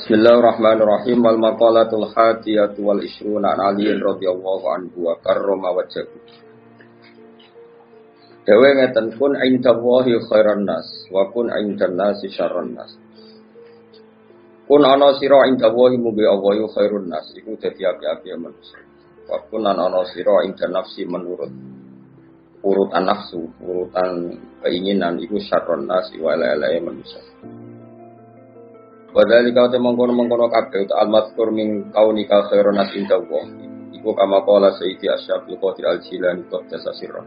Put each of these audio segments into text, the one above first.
Bismillahirrahmanirrahim. Wal maqalatul hadiyatu wal ishruna an Ali radhiyallahu anhu wa karrama wajhahu. Dewe ngeten kun indallahi khairan nas wa kun indan nasi syarran nas. Kun ana sira indallahi mugi Allah khairun nas iku dadi api-api manusia. Wa kun ana sira indan nafsi menurut urutan nafsu, urutan keinginan iku syarran nas wa la manusia. Padahal kau mengkono kabeh ta al-mazkur min kaunika khairun nas indallah. Iku kama qala Sayyidi Asy'abul Qadir Al-Jilani qadasa sirra.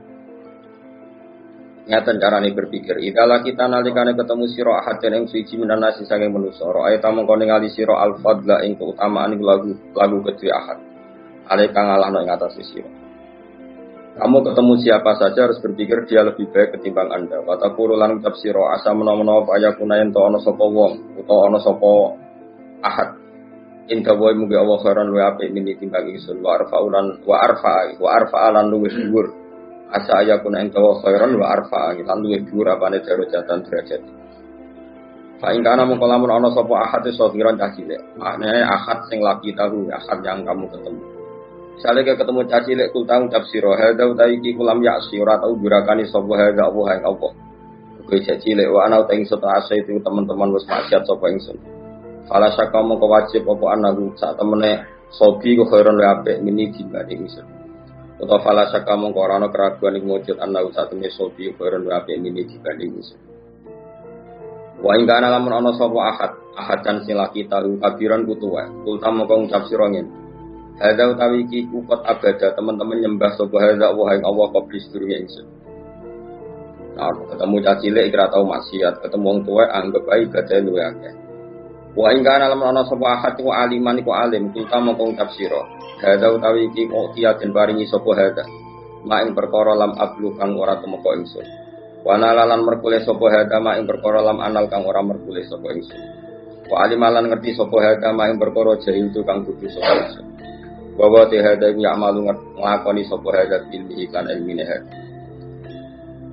Nyata carane berpikir, idala kita nalikane ketemu sira ahad ing suci minan nasi saking manusa, ayat mengko ningali sira al-fadla ing keutamaan lagu kedue ahad. Ale kang ngalahno ing atas sira. Kamu ketemu siapa saja harus berpikir dia lebih baik ketimbang Anda. Wataku lan ucap sira asa menawa-menawa payakuna ento ana sapa wong utawa ana sapa ahad. Inta wa mugi Allah khairan wa apik mini timbang ingsun wa arfa lan luwih dhuwur. Asa ayakuna ento khairan wa arfa lan luwih dhuwur apane derajatan derajat. Fa ing kana mongko lamun ana sapa ahad safiran cah cilik. Maknane ahad sing laki tahu ahad yang kamu ketemu. Misalnya ketemu caci lek kul tahu tafsiro hadza utawi iki kulam ya ora tau durakani sapa hadza Allah ing Allah. Kowe caci lek wa ana ing sota asa itu teman-teman wis maksiat sapa ingsun. Fala syaka mongko wajib apa anaku sak temene sobi ku khairon le apik mini dibanding ingsun. Utawa fala syaka mongko ora ana keraguan ing wujud anaku sak temene sobi ku khairon le apik mini dibanding ingsun. Wa ing kana lamun ana sapa ahad kan sing laki tahu kabiran kutuwa. Kul tamu kang ucap sira ngene. Hadza utawi iki ukut abada teman-teman nyembah sapa hadza wa ing Allah qabli sedurunge ingsun. Nah, ketemu caci cilik ora tau maksiat, ketemu wong tuwa anggap ae ibadah luwih akeh. Wa ing kana lamun ana sapa ahad iku aliman iku alim, kita mongko ngucap sira. Hadza utawi iki kok den paringi sapa hadza. Ma ing perkara lam ablu kang ora temeka ingsun. Wa nalalan merkule sapa hadza ma ing perkara lam anal kang ora merkule sapa ingsun. Wa alimalan ngerti sapa hadza ma ing perkara jahil kang kudu sapa ingsun. Bahwa tehada iku ya'malu nglakoni sapa hadza ilmihi kan ilmine hadza.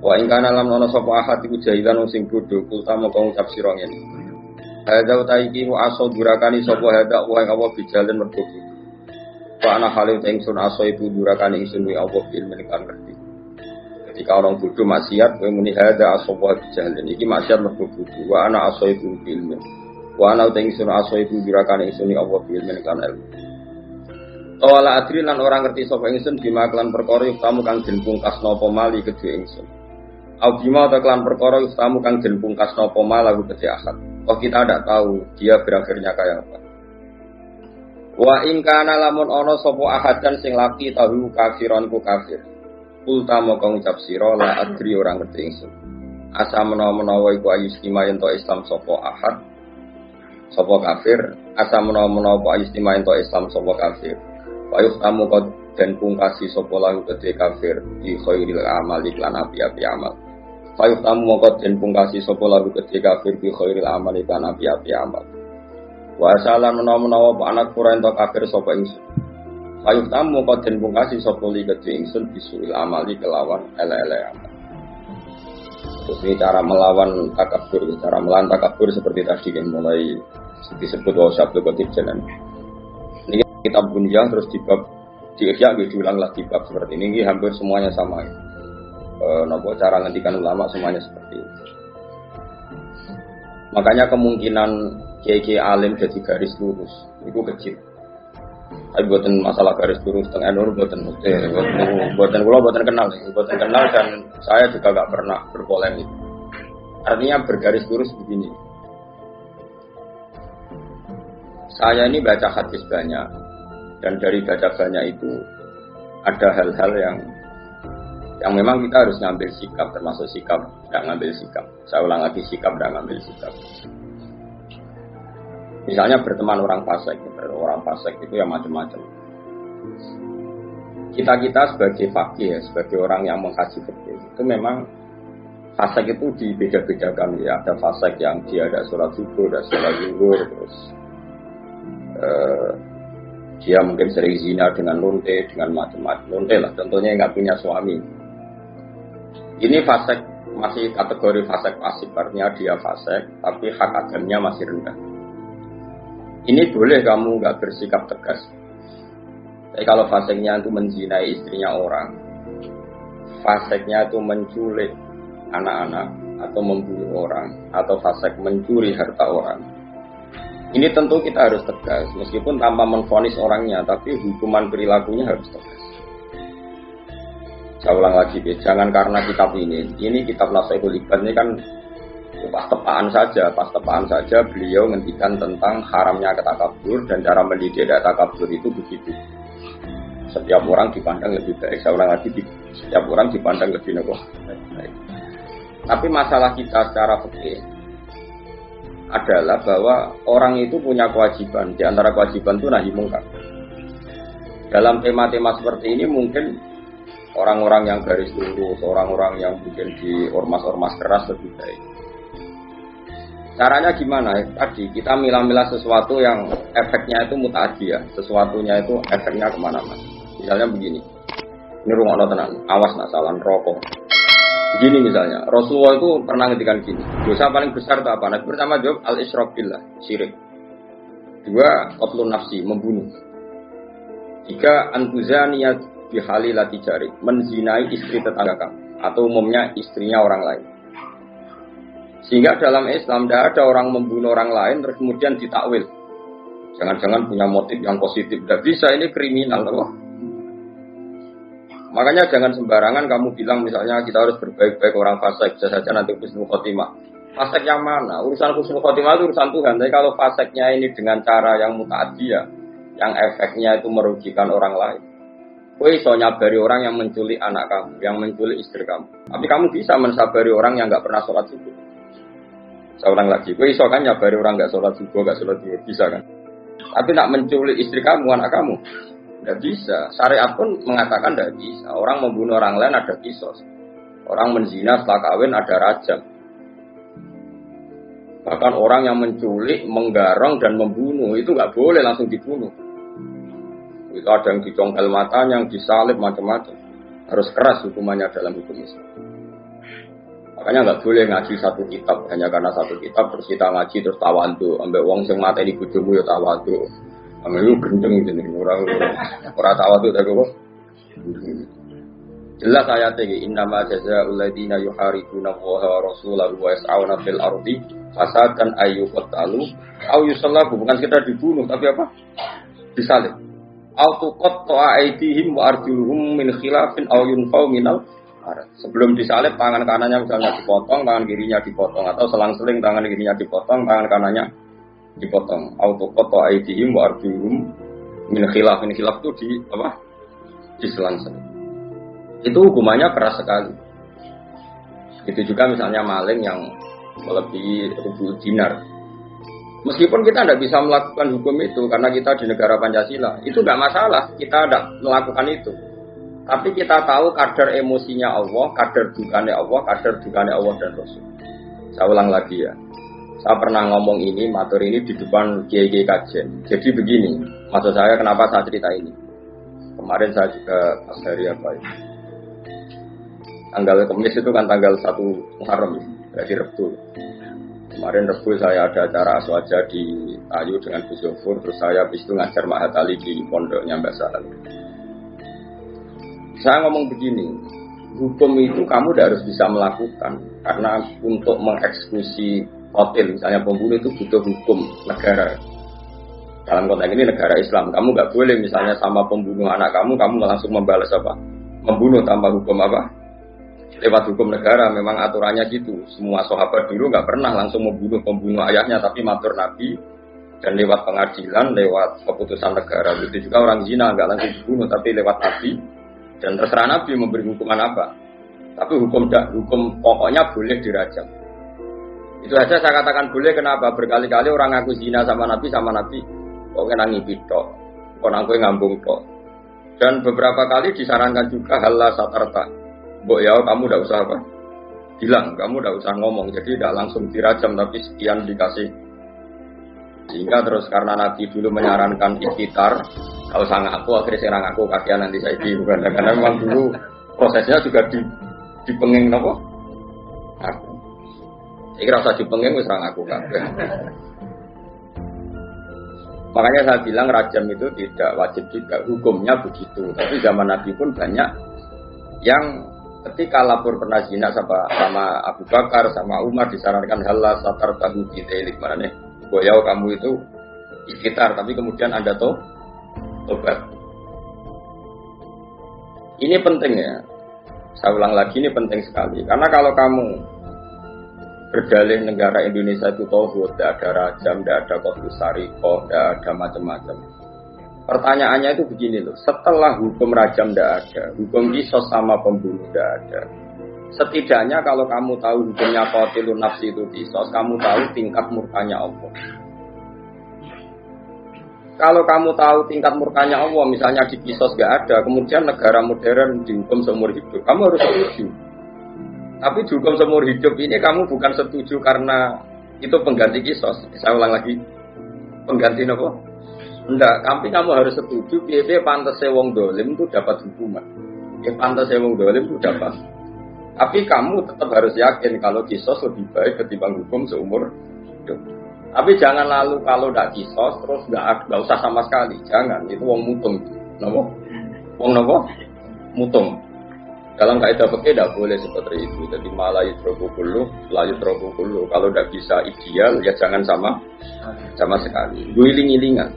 Wa ing kana lam ana sapa ahad iku jahilan sing bodho kultama kang ucap sira ngene. Hadza utawi iki aso durakani sapa hadza wa ing apa bijalan mergo. Wa ana halil ingsun aso ibu durakani ingsun wa apa ilmine kan ngerti. Ketika orang bodho maksiat kowe muni hadza aso wa bijalan iki maksiat mergo bodho wa ana aso ibu ilmu. Wa ana ingsun aso ibu durakani ingsun wa apa ilmine kan ilmu. Wala adri lan ora ngerti sapa ingsun bima kelan perkara kamu kang den pungkasna apa mali kedhe ingsun. Au bima ta kelan perkara kamu kang den pungkasna apa malahu kedhe ahad. Oh kita tidak tahu dia berakhirnya kayak apa. Wa in kana lamun ana sapa ahad dan sing laki tahu kafiran ku kafir. Kulta moko ngucap sira la adri ora ngerti ingsun. Asa menawa-menawa iku ayu istimayen to Islam sapa ahad. Sapa kafir, asa menawa-menawa ayu istimayen to Islam sapa kafir. Wayuh tamu kau dan pungkasi sopo lahu kedhe kafir di khairil amal iklan api-api amal. Wayuh tamu kau dan pungkasi sopo lahu kedhe kafir di khairil amal iklan api-api amal. Wa salam menawa-menawa anak kura ento kafir sopo ingsun. Wayuh tamu kau dan pungkasi sopo li kedhe ingsun bisuil amali kelawan ele-ele amal. Terus ini cara melawan takabur, cara melawan takabur seperti tadi yang mulai disebut Syabdul Qadir Jalan. Kitab Bunyah terus di bab di Ihya diulang lagi bab seperti ini hampir semuanya sama. Nopo cara ngendikan ulama semuanya seperti itu. Makanya kemungkinan kiai alim jadi garis lurus itu kecil. Tapi buatan masalah garis lurus tengah nur buatan buatan kenal dan saya juga gak pernah berpolemik. Artinya bergaris lurus begini. Saya ini baca hadis banyak. Dan dari baca banyak itu ada hal-hal yang memang kita harus ngambil sikap, termasuk sikap tidak ngambil sikap. Saya ulang lagi, sikap tidak ngambil sikap. Misalnya berteman orang fasik itu ya macam-macam. Kita sebagai fakih, sebagai orang yang mengkaji fikih itu memang fasik itu dibeda-bedakan ya. Ada fasik yang dia ada sholat subuh, ada sholat zuhur, terus dia mungkin sering zina dengan lonte, dengan macam-macam lonte lah. Contohnya nggak punya suami. Ini fasik masih kategori fasik pasif, artinya dia fasik, tapi hak adamnya masih rendah. Ini boleh kamu nggak bersikap tegas. Tapi kalau fasiknya itu menzinai istrinya orang, fasiknya itu menculik anak-anak, atau membunuh orang, atau fasik mencuri harta orang, ini tentu kita harus tegas, meskipun tanpa menvonis orangnya, tapi hukuman perilakunya harus tegas. Saya ulang lagi, jangan karena kitab ini kitab Nasihatul Ibad ini kan pas tepaan saja beliau ngendikan tentang haramnya ketakabur dan cara mendidik takabur itu begitu. Setiap orang dipandang lebih baik. Saya ulang lagi, setiap orang dipandang lebih baik. Tapi masalah kita secara fikih adalah bahwa orang itu punya kewajiban. Di antara kewajiban itu nahi mungkar. Dalam tema-tema seperti ini mungkin orang-orang yang garis lurus, orang-orang yang mungkin di ormas-ormas keras lebih baik. Caranya gimana? Tadi kita milah-milah sesuatu yang efeknya itu muta'adiyah, sesuatunya itu efeknya kemana-mana. Misalnya begini, ini rungokno tenang, awas nak salah rokok. Begini misalnya, Rasulullah itu pernah ngedikan gini, dosa paling besar itu apa? Nabi pertama jawab al-isyrak billah, syirik. 2, qatlun nafsi, membunuh. 3, antuzaniyat bihalilati jari, menzinai istri tetangga kamu atau umumnya istrinya orang lain. Sehingga dalam Islam tidak ada orang membunuh orang lain terus kemudian ditakwil. Jangan-jangan punya motif yang positif, tidak bisa, ini kriminal loh. Makanya jangan sembarangan kamu bilang misalnya kita harus berbaik-baik orang fasik, bisa saja nanti husnul khotimah. Fasik yang mana? Urusan husnul khotimah itu urusan Tuhan. Tapi kalau fasiknya ini dengan cara yang muta'adiyah, yang efeknya itu merugikan orang lain, kowe iso nyabari orang yang menculik anak kamu, yang menculik istri kamu. Tapi kamu bisa mensabari orang yang nggak pernah sholat subuh. Saya ulang lagi, kowe iso kan nyabari orang nggak sholat subuh, bisa kan? Tapi nak menculik istri kamu, anak kamu, nggak bisa. Syariat pun mengatakan nggak bisa. Orang membunuh orang lain ada kisos. Orang menzina setelah kawin ada rajam. Bahkan orang yang menculik, menggarong dan membunuh itu nggak boleh langsung dibunuh. Itu ada yang dicongkel matanya, yang disalib, macam-macam. Harus keras hukumannya dalam hukum Islam. Makanya nggak boleh ngaji satu kitab hanya karena satu kitab terus kita ngaji terus tawadhu, ambek wong sing mateni bojomu ya tawadhu. Ambek lu gendeng jenenge ora tawadhu ta kok. Jelas ayat ini, innama jazaa'ul ladzina yuharibuna Allaha wa rasulahu wa yas'auna fil ardi fasadan ayyuqtalu aw yusallabu, bukan sekedar dibunuh tapi apa? Disalib. Autuqatta aydihim wa arjuluhum min khilafin aw yunfau minal ard. Sebelum disalib tangan kanannya misalnya dipotong, tangan kirinya dipotong, atau selang-seling tangan kirinya dipotong, tangan kanannya dipotong. Autuqatta aydihim wa arjuluhum min khilafin, khilaf itu di apa? Diselang-seling. Itu hukumannya keras sekali. Itu juga misalnya maling yang melebihi 1000 dinar. Meskipun kita tidak bisa melakukan hukum itu karena kita di negara Pancasila, itu tidak masalah, kita tidak melakukan itu. Tapi kita tahu kadar emosinya Allah, kadar dukanya Allah, kadar dukanya Allah dan Rasul. Saya ulang lagi ya, saya pernah ngomong ini, matur ini di depan kiai-kiai kajian. Jadi begini, maksud saya kenapa saya cerita ini. Kemarin saya juga pas hari apa ya, tanggal Kamis itu kan tanggal 1 Muharram, berarti Rebu. Kemarin Rebu saya ada acara aswaja di Ayu dengan Gus Yofur, terus saya habis itu ngajar Mahat Ali di pondoknya Mbak Sahal. Saya ngomong begini, hukum itu kamu tidak harus bisa melakukan, karena untuk mengeksekusi qatil, misalnya pembunuh itu butuh hukum negara. Dalam konteks ini negara Islam, kamu nggak boleh misalnya sama pembunuh anak kamu langsung membalas apa? Membunuh tanpa hukum apa? Lewat hukum negara memang aturannya gitu. Semua sahabat dulu nggak pernah langsung membunuh pembunuh ayahnya, tapi matur Nabi dan lewat pengadilan, lewat keputusan negara. Begitu juga orang zina nggak langsung dibunuh, tapi lewat Nabi dan terserah Nabi memberi hukuman apa. Tapi hukum pokoknya boleh dirajam. Itu saja saya katakan boleh. Kenapa? Berkali-kali orang ngaku zina sama Nabi pokoknya nangipi tok, kok aku ngambung tok. Dan beberapa kali disarankan juga halal satarta. Mbok ya kamu tidak usah apa bilang, kamu tidak usah ngomong, jadi tidak langsung dirajam tapi sekian dikasih. Sehingga terus karena Nabi dulu menyarankan istitar, kalau sang aku akhirnya serang aku kakian nanti saya bukan, karena memang dulu prosesnya juga dipenging nopo Aku. Iki rasa dipenging wis ra ngaku kabeh. Makanya saya bilang rajam itu tidak wajib juga, hukumnya begitu. Tapi zaman Nabi pun banyak yang ketika lapor pernah zina sama Abu Bakar, sama Umar disarankan halal satar tahu bidelik mana nih, boyau kamu itu istighfar, tapi kemudian Anda tobat. Ini penting ya. Saya ulang lagi, ini penting sekali. Karena kalau kamu berdalih negara Indonesia itu tauhid, tidak ada rajam, tidak ada qadrus syariqah, tidak ada macam-macam. Pertanyaannya itu begini loh, setelah hukum rajam tidak ada, hukum qisas sama pembunuh tidak ada. Setidaknya kalau kamu tahu hukumnya qatilun nafsi itu qisas, kamu tahu tingkat murkanya Allah. Kalau kamu tahu tingkat murkanya Allah, misalnya di qisas nggak ada, kemudian negara modern dihukum seumur hidup, kamu harus setuju. Tapi dihukum seumur hidup ini kamu bukan setuju karena itu pengganti qisas. Saya ulang lagi, pengganti apa? Enggak, tapi kamu harus setuju. Piye pantasnya wong dolim itu dapat hukuman. Ya pantasnya wong dolim itu dapat. Tapi kamu tetap harus yakin kalau qisas lebih baik ketimbang hukum seumur hidup. Tapi jangan lalu kalau tidak qisas terus nggak usah sama sekali. Jangan, itu wong mutung. Napa? Wong napa? Mutung. Dalam kaidah fikih tidak boleh seperti itu. Jadi malah yutroku kullu, la yutroku kullu. Kalau tidak bisa ideal ya jangan sama sekali. Guling-gilingan.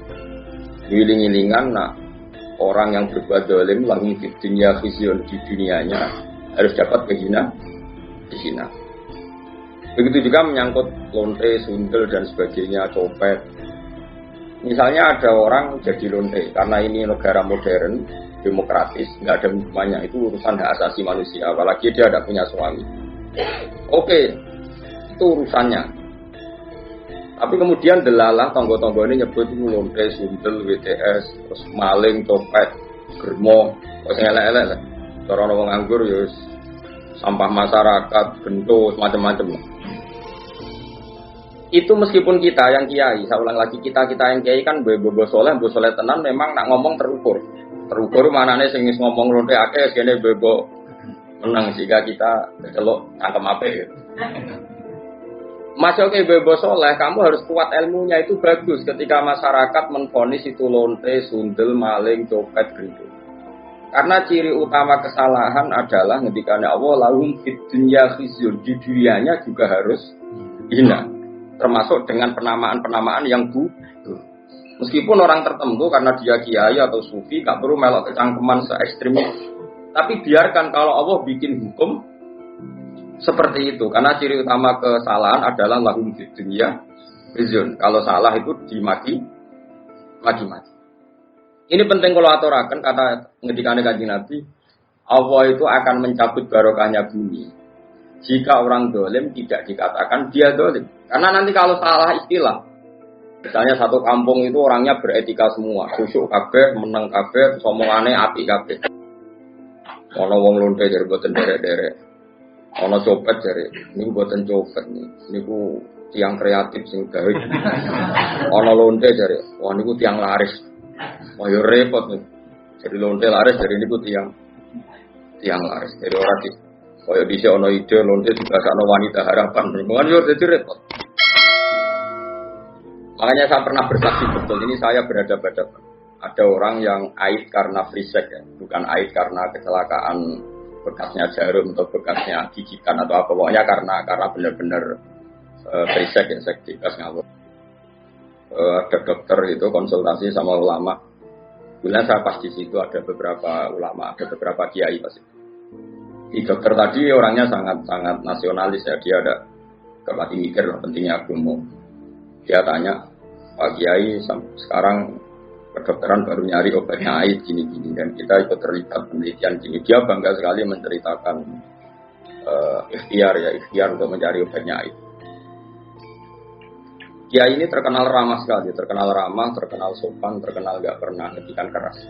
Nah orang yang berbuat zalim lahum fid dunya khizyun, di dunianya harus dapat kehina. Begitu juga menyangkut lonte, sundel dan sebagainya, copet. Misalnya ada orang jadi lonte karena ini negara modern, demokratis, nggak ada hukumannya, itu urusan hak asasi manusia. Apalagi dia tidak punya suami. Oke, itu urusannya. Tapi kemudian delalah tonggo-tonggo ini nyebut itu lonte, sundel, WTS, terus maling, copet, germo, terus elek-elek. Cara orang nganggur ya sampah masyarakat, bentuk, macam-macam. Itu meskipun kita yang kiai, saya ulang lagi, kita yang kiai kan bobo soleh tenan memang nak ngomong terukur. Terukur manane sing wis ngomong lonte akeh sene bobo menang jika kita celok cangkem apik gitu. Masuk ke bobo soleh, kamu harus kuat ilmunya, itu bagus ketika masyarakat menvonis itu lonte, sundel, maling, copet gitu. Karena ciri utama kesalahan adalah ngendikane Allah lahum fid dunya khizyun, di dunianya juga harus hina. Termasuk dengan penamaan-penamaan yang buruk. Meskipun orang tertentu karena dia kiai atau sufi gak perlu melok kecangkeman se-ekstrim itu. Tapi biarkan kalau Allah bikin hukum seperti itu. Karena ciri utama kesalahan adalah lahum fid dunya khizyun. Kalau salah itu dimaki. Ini penting kalau aturaken kata ngedikane Kanjeng Nabi, Allah itu akan mencabut barokahnya bumi jika orang dolim tidak dikatakan dia dolim. Karena nanti kalau salah istilah, misalnya satu kampung itu orangnya beretika semua, khusyuk kabeh, meneng kabeh, omongane apik kabeh. Ono wong lonte jare boten derek-derek. Ono copet jare niku boten copet niku tiang kreatif sing gawe. Ono lonte jare, wah niku tiang laris. Wah yo repot nih. Jadi lonte laris dari niku tiang laris. Dari ora di kaya dhisik ana ide lonte dibasakno wanita harapan. Bukan yo dadi repot. Makanya saya pernah bersaksi betul, ini saya berhadapan-hadapan. Ada orang yang aib karena free sex ya, bukan aib karena kecelakaan bekasnya jarum atau bekasnya gigitan atau apa, pokoknya karena benar-benar free sex ya, seks bebas ngawur. Ada dokter itu konsultasi sama ulama. Kemudian saya pas di situ ada beberapa ulama, ada beberapa kiai pasti. Di dokter tadi orangnya sangat nasionalis ya, dia ada kepati mikir lah pentingnya agama. Dia tanya, Pak Kiai sekarang kedokteran baru nyari obatnya AIDS gini-gini dan kita ikut terlibat penelitian gini. Dia bangga sekali menceritakan ikhtiar untuk mencari obatnya AIDS. Kiai ini terkenal ramah sekali, terkenal sopan, terkenal gak pernah ngedikan keras.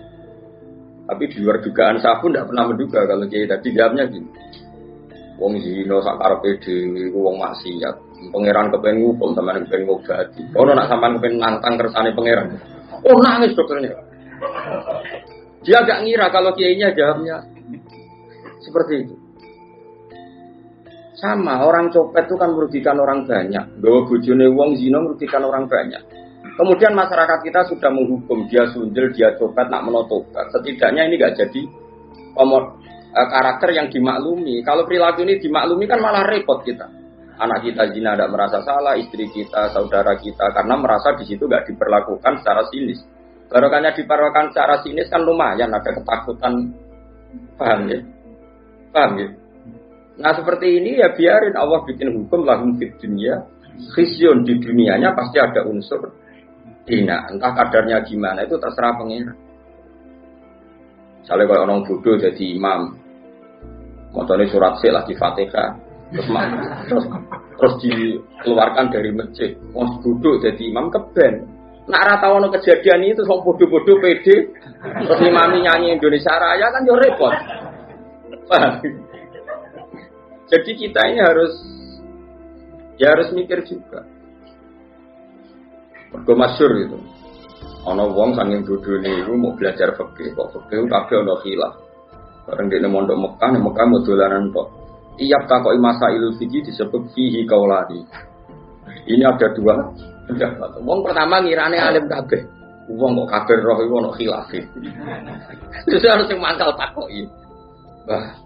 Tapi di luar dugaan saya pun tidak pernah menduga kalau Kiai tadi jawabnya gini. Wong zina sak karepe dhewe wong maksiat. Pangeran kepen ngukum sampean kepen ngobati. Ono nak sampean kepen nantang kersane pangeran. Oh nangis dokternya. Dia agak ngira kalau kiainya jawabnya seperti itu. Sama, orang copet itu kan merugikan orang banyak. Gawa bojone wong zina merugikan orang banyak. Kemudian masyarakat kita sudah menghukum dia sundel, dia copet, nak menotobat. Setidaknya ini nggak jadi karakter yang dimaklumi. Kalau perilaku ini dimaklumi kan malah repot kita. Anak kita zina tidak merasa salah, istri kita, saudara kita, karena merasa di situ nggak diperlakukan secara sinis. Barokahnya diperlakukan secara sinis kan lumayan, ada ketakutan. Paham ya? Paham ya? Nah seperti ini ya biarin Allah bikin hukum lahum fid dunya khizyun, di dunianya pasti ada unsur hina, entah kadarnya gimana itu terserah pengira. Misalnya kalau orang bodoh jadi imam, motornya surat sih lagi Fatihah, terus dikeluarkan dari masjid, orang bodoh jadi imam keben. Nak rata ono kejadian itu sok bodoh-bodoh pede, terus imami nyanyi Indonesia Raya kan yo repot. Jadi kita ini harus mikir juga. Mergo masyhur gitu. Ana wong saking bodhone iku mau belajar fikih, kok fikih kabeh ana khilaf. Bareng dene mondok Mekah, nek Mekah mau dolanan kok. Tiap takoki masailul fikih disebut fihi qaulani. Ini ada dua pendapat. Wong pertama ngirane alim kabeh. Wong kok kabeh roh iku ana khilaf. Terus harus sing mangkal takoki. Wah,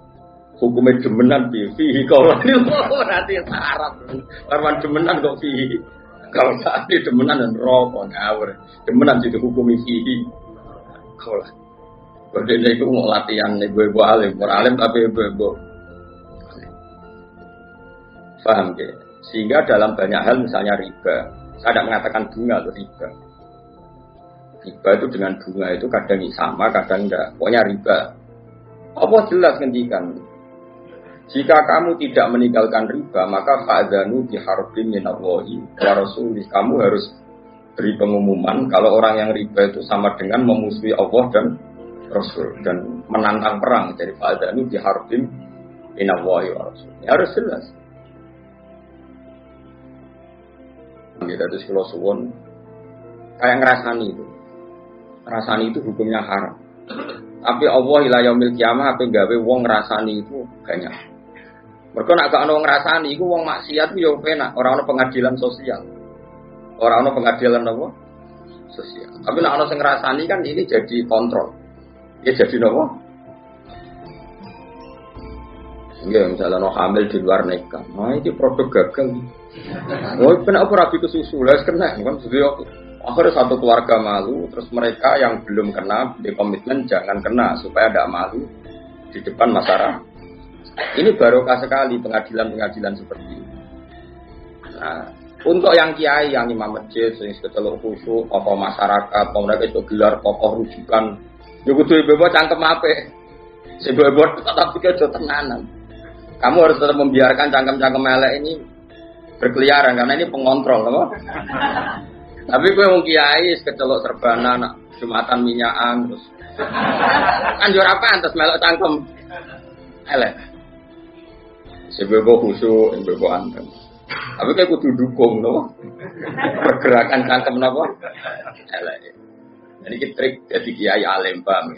hukumnya demenan fihi qaulani berarti Arab. Warman demenan kok fihi. Kalau tadi demenan dan rokok ngawur, demenan jadi hukumi fihi. Kalau berdua itu mau latihan ibu-ibu alim, alim tapi ibu-ibu. Paham ya? Sehingga dalam banyak hal misalnya riba, saya tidak mengatakan bunga atau riba. Riba itu dengan bunga itu kadang sama, kadang enggak. Pokoknya riba. Allah jelas ngendikan. Jika kamu tidak meninggalkan riba, maka fa'dzanu biharbin minallahi wa rasulih. Kamu harus beri pengumuman kalau orang yang riba itu sama dengan memusuhi Allah dan Rasul dan menantang perang. Jadi fa'dzanu biharbin minallahi wa rasulih. Harus jelas. Kita itu kalau suwon kayak ngerasani itu hukumnya haram. Tapi Allah ila yaumil kiamah apa gawe wong ngrasani itu banyak. Mergo nek gak ono ngrasani iku wong maksiat ku yo penak, ora ono pengadilan sosial. Ora ono pengadilan apa? Sosial. Tapi nek ono sing ngrasani kan ini jadi kontrol. Ya jadi napa? Nggih, misalnya ono hamil di luar nikah. Nah, ini produk gagal. Oh, kenapa rabi ke susu? Lah kena kan sudah akhirnya satu keluarga malu, terus mereka yang belum kena di komitmen jangan kena supaya tidak malu di depan masyarakat. Ini barokah sekali pengadilan-pengadilan seperti ini. Nah, untuk yang kiai, yang imam masjid, yang sekecelok khusyuk, tokoh masyarakat, mereka itu gelar tokoh rujukan. Ya kudu ibu-ibu cangkem ape. Ibu-ibu tetap pikir do tenanan. Kamu harus tetap membiarkan cangkem-cangkem elek ini berkeliaran karena ini pengontrol, apa? Tapi gue mau kiai sekecelok serbana, nak jumatan minyakan terus. Anjur apa antas melok cangkem elek. Sebebo khusyuk, sebebo anteng. Tapi kayak kudu dukung, no? Pergerakan cangkem napa? Elek. Jadi kita trik jadi kiai alim bang.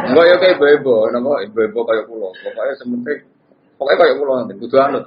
Enggak ya kayak ibu-ibu, napa? Ibu-ibu kayak pulau. Pokoknya sementing, pokoknya kayak pulau nanti kudu anut.